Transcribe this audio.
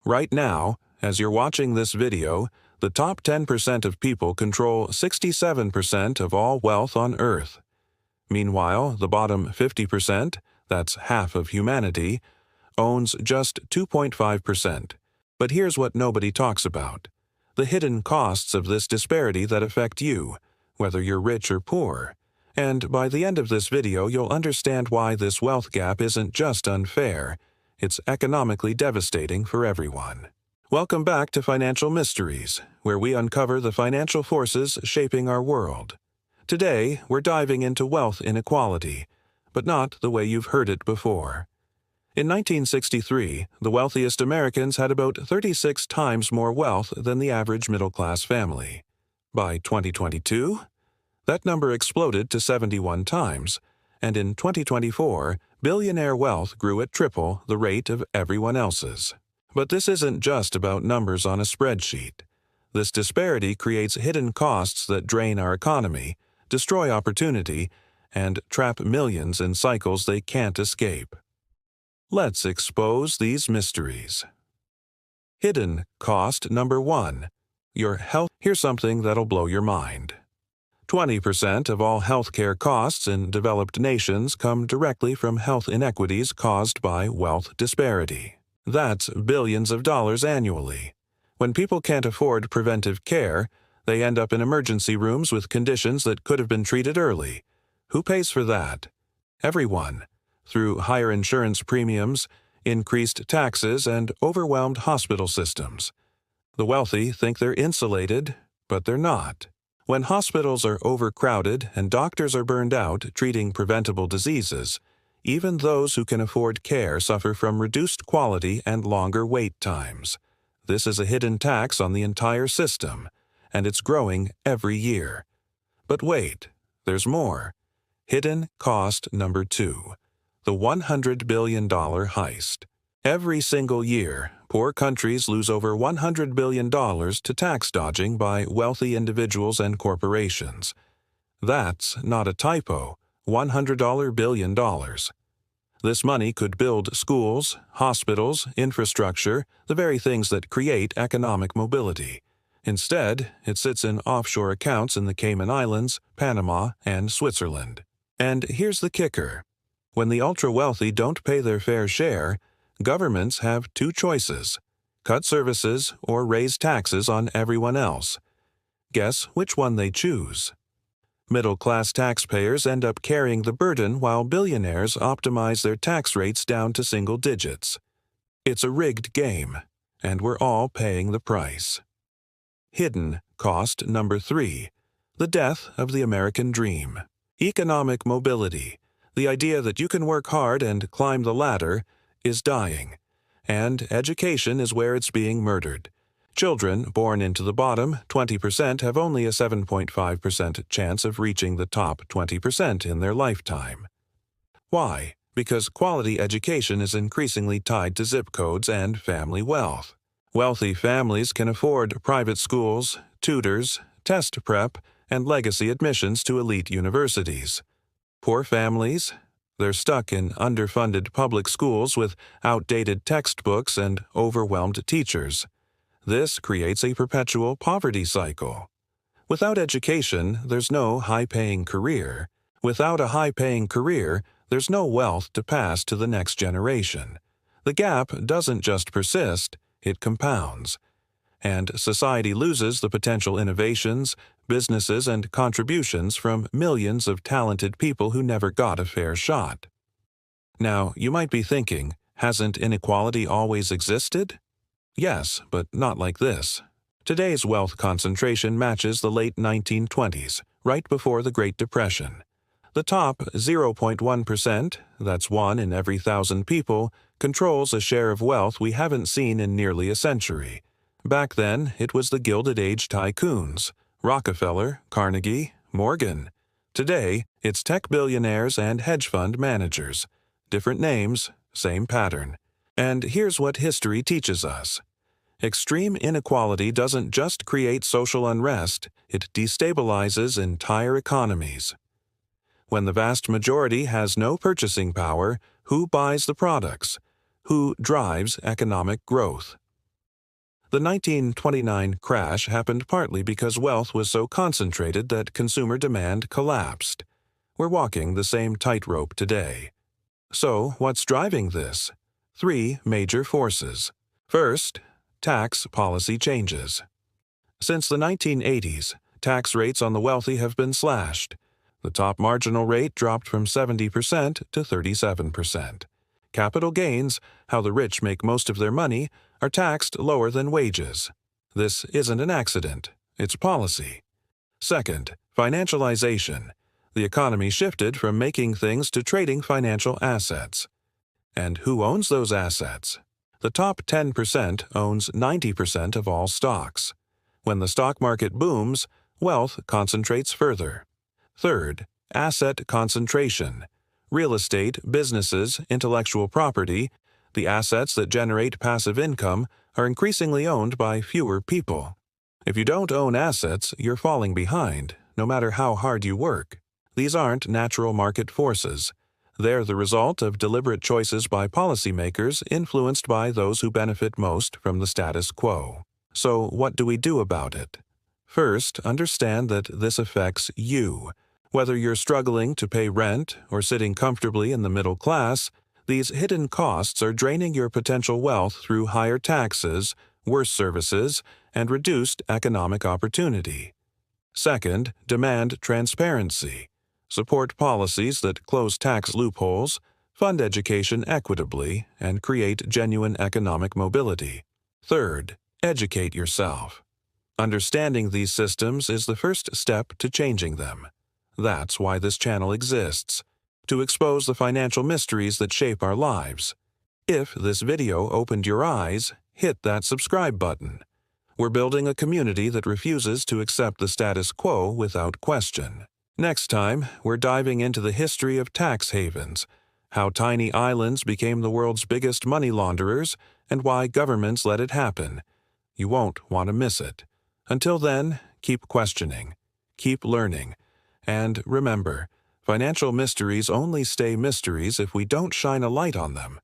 Right now, as you're watching this video, the top 10% of people control 67% of all wealth on Earth. Meanwhile, the bottom 50%, that's half of humanity, owns just 2.5%. But here's what nobody talks about: the hidden costs of this disparity that affect you, whether you're rich or poor. And by the end of this video, you'll understand why this wealth gap isn't just unfair, it's economically devastating for everyone. Welcome back to Financial Mysteries, where we uncover the financial forces shaping our world. Today, we're diving into wealth inequality, but not the way you've heard it before. In 1963, the wealthiest Americans had about 36 times more wealth than the average middle-class family. By 2022, that number exploded to 71 times, and in 2024, billionaire wealth grew at triple the rate of everyone else's. But this isn't just about numbers on a spreadsheet. This disparity creates hidden costs that drain our economy, destroy opportunity, and trap millions in cycles they can't escape. Let's expose these mysteries. Hidden cost number 1. Your health. Here's something that'll blow your mind. 20% of all healthcare costs in developed nations come directly from health inequities caused by wealth disparity. That's billions of dollars annually. When people can't afford preventive care, they end up in emergency rooms with conditions that could have been treated early. Who pays for that? Everyone, through higher insurance premiums, increased taxes, and overwhelmed hospital systems. The wealthy think they're insulated, but they're not. When hospitals are overcrowded and doctors are burned out treating preventable diseases, even those who can afford care suffer from reduced quality and longer wait times. This is a hidden tax on the entire system, and it's growing every year. But wait, there's more. Hidden cost number 2. The $100 billion heist. Every single year, poor countries lose over $100 billion to tax dodging by wealthy individuals and corporations. That's not a typo, $100 billion. This money could build schools, hospitals, infrastructure, the very things that create economic mobility. Instead, it sits in offshore accounts in the Cayman Islands, Panama, and Switzerland. And here's the kicker. When the ultra-wealthy don't pay their fair share, governments have two choices: cut services or raise taxes on everyone else. Guess which one they choose? Middle-class taxpayers end up carrying the burden while billionaires optimize their tax rates down to single digits. It's a rigged game, and we're all paying the price. Hidden cost number 3. The death of the American dream. Economic mobility, the idea that you can work hard and climb the ladder, is dying, and education is where it's being murdered. Children born into the bottom 20% have only a 7.5% chance of reaching the top 20% in their lifetime. Why? Because quality education is increasingly tied to zip codes and family wealth. Wealthy families can afford private schools, tutors, test prep, and legacy admissions to elite universities. Poor families, they're stuck in underfunded public schools with outdated textbooks and overwhelmed teachers. This creates a perpetual poverty cycle. Without education, there's no high-paying career. Without a high-paying career, there's no wealth to pass to the next generation. The gap doesn't just persist, it compounds. And society loses the potential innovations, businesses, and contributions from millions of talented people who never got a fair shot. Now, you might be thinking, hasn't inequality always existed? Yes, but not like this. Today's wealth concentration matches the late 1920s, right before the Great Depression. The top 0.1%, that's 1 in every 1,000 people, controls a share of wealth we haven't seen in nearly a century. Back then, it was the Gilded Age tycoons, Rockefeller, Carnegie, Morgan. Today, it's tech billionaires and hedge fund managers. Different names, same pattern. And here's what history teaches us. Extreme inequality doesn't just create social unrest, it destabilizes entire economies. When the vast majority has no purchasing power, who buys the products? Who drives economic growth? The 1929 crash happened partly because wealth was so concentrated that consumer demand collapsed. We're walking the same tightrope today. So, what's driving this? 3 major forces. First, tax policy changes. Since the 1980s, tax rates on the wealthy have been slashed. The top marginal rate dropped from 70% to 37%. Capital gains, how the rich make most of their money, are taxed lower than wages. This isn't an accident, it's policy. Second, financialization. The economy shifted from making things to trading financial assets. And who owns those assets? The top 10% owns 90% of all stocks. When the stock market booms, wealth concentrates further. Third, asset concentration. Real estate, businesses, intellectual property, the assets that generate passive income, are increasingly owned by fewer people. If you don't own assets, you're falling behind, no matter how hard you work. These aren't natural market forces. They're the result of deliberate choices by policymakers influenced by those who benefit most from the status quo. So, what do we do about it? First, understand that this affects you. Whether you're struggling to pay rent or sitting comfortably in the middle class, these hidden costs are draining your potential wealth through higher taxes, worse services, and reduced economic opportunity. Second, demand transparency. Support policies that close tax loopholes, fund education equitably, and create genuine economic mobility. Third, educate yourself. Understanding these systems is the first step to changing them. That's why this channel exists, to expose the financial mysteries that shape our lives. If this video opened your eyes, hit that subscribe button. We're building a community that refuses to accept the status quo without question. Next time, we're diving into the history of tax havens, how tiny islands became the world's biggest money launderers, and why governments let it happen. You won't want to miss it. Until then, keep questioning, keep learning, and remember, financial mysteries only stay mysteries if we don't shine a light on them.